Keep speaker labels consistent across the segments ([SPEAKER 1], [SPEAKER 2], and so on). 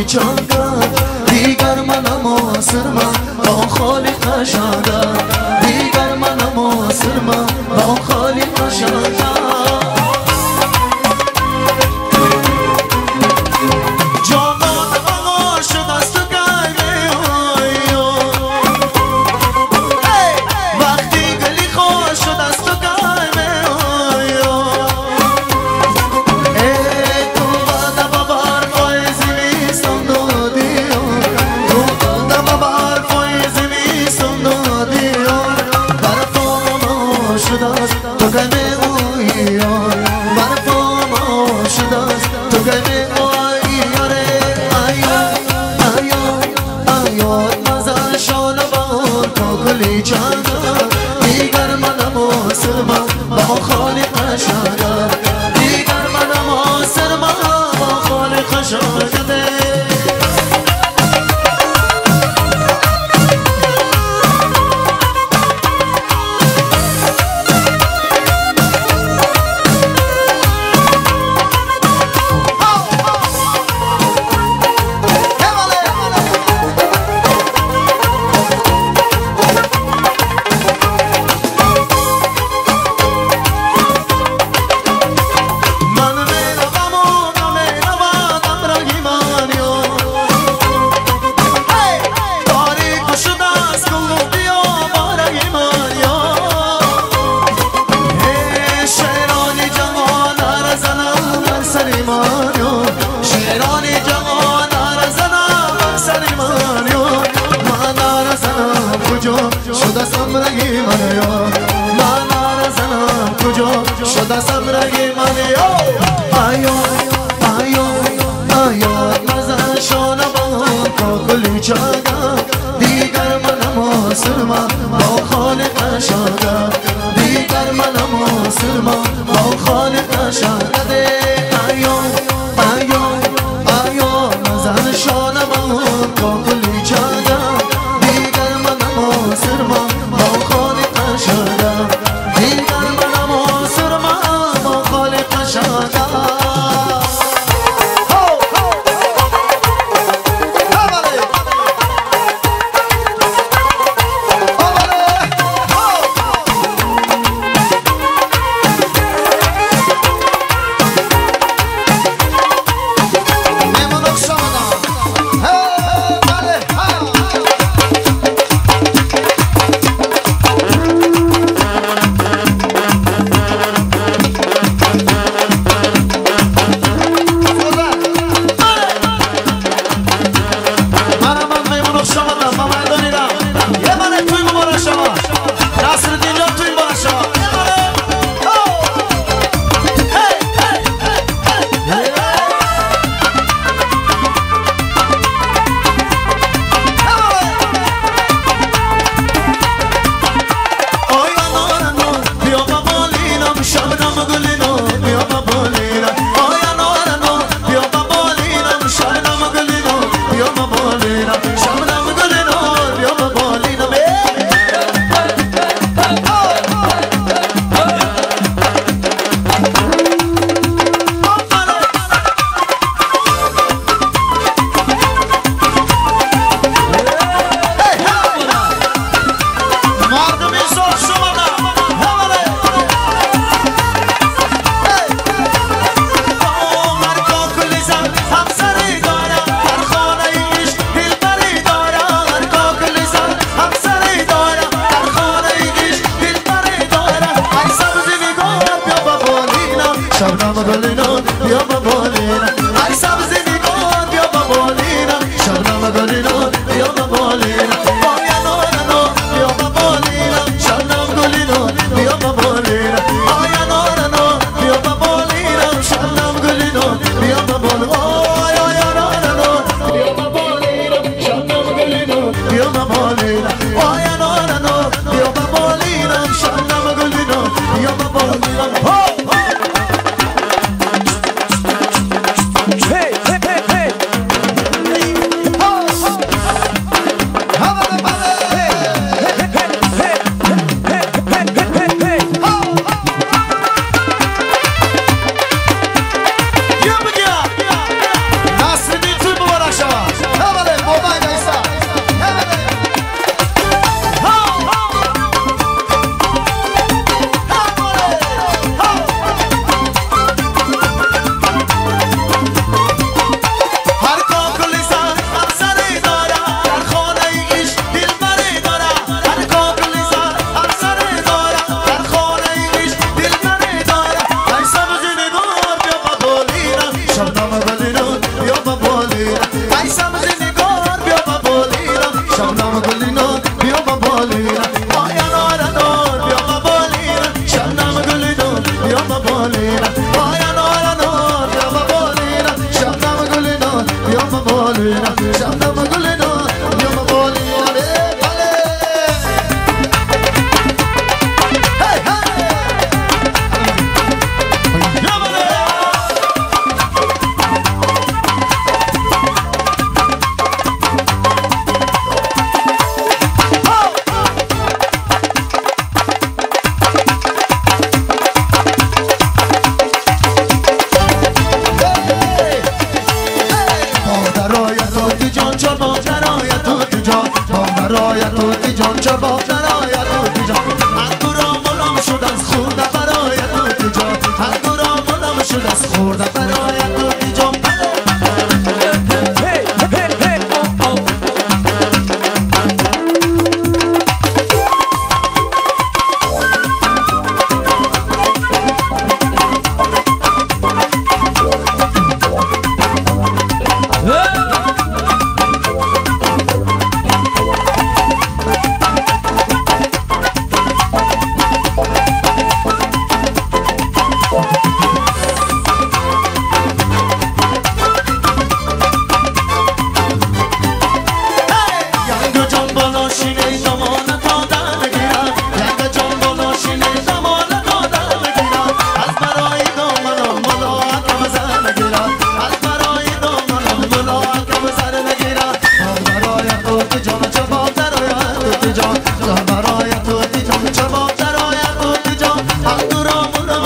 [SPEAKER 1] چنگم دیگر منم آسرم با خالق شدم دیگر منم آسرم با خالق شدم دیگر منم آسرم با خالق شدم دیگر منم آسرم با خالق شدم شده سمرگی من یا من نرزنم کجا شده سمرگی من یا آیا آیا آیا مزن شانه بان کاکلی چاگم دیگر منم آسرم با خالق شدم دیگر منم آسرم با خالق شدم آیا آیا آیا مزن شانه بان کاکلی چاگم دیگر منم آسرم با خالق شدم دیگر منم آسرم با خالق شدم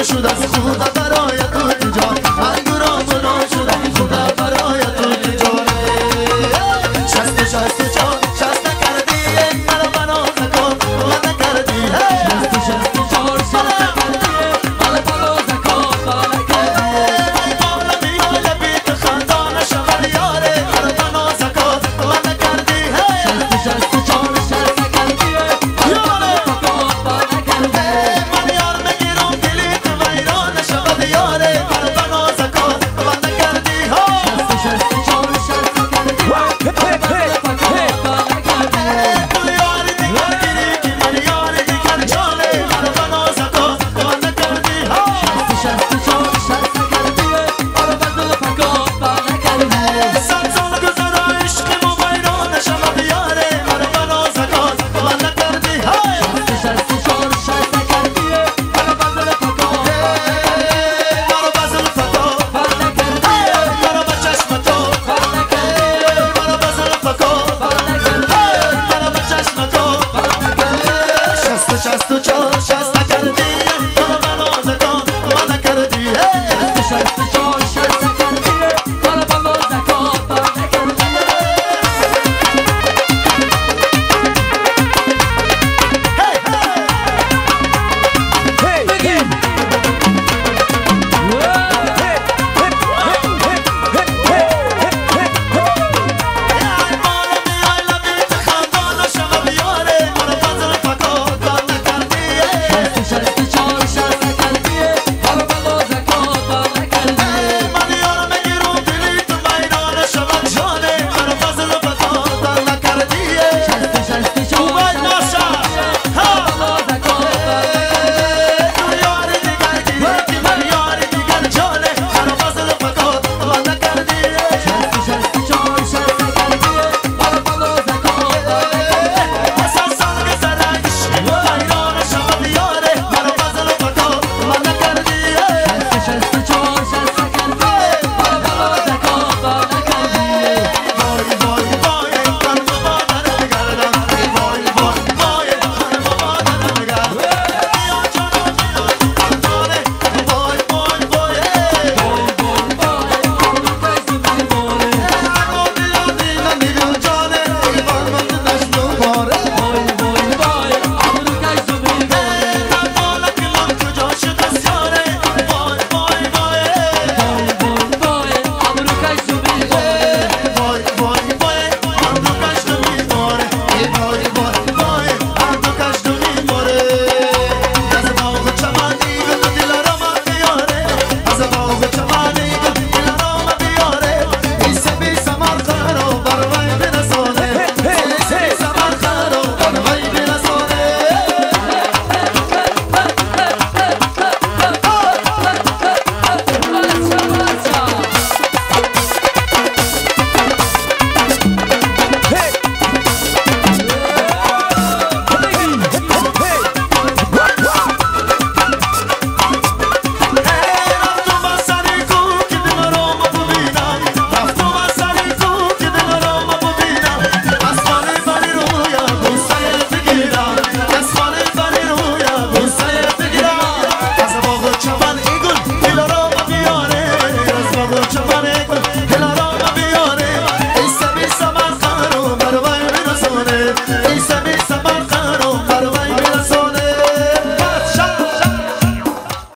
[SPEAKER 1] گل شد از خدا برای تو تجار انگورا منا شد از خدا برای تو تجار شست و چار شست کردی مرا بناز کن من کردی شست و چار شست کردی مرا بناز کن من کردی ای بالا بیال بیت خندان شمال یاره مرا بناز کن من کردی شست و چار شست کردی یاره من کردی من یار بگیرم دلیت ویران شمال یاره مرا بناز کن من کردی شست و چار شست کردی Just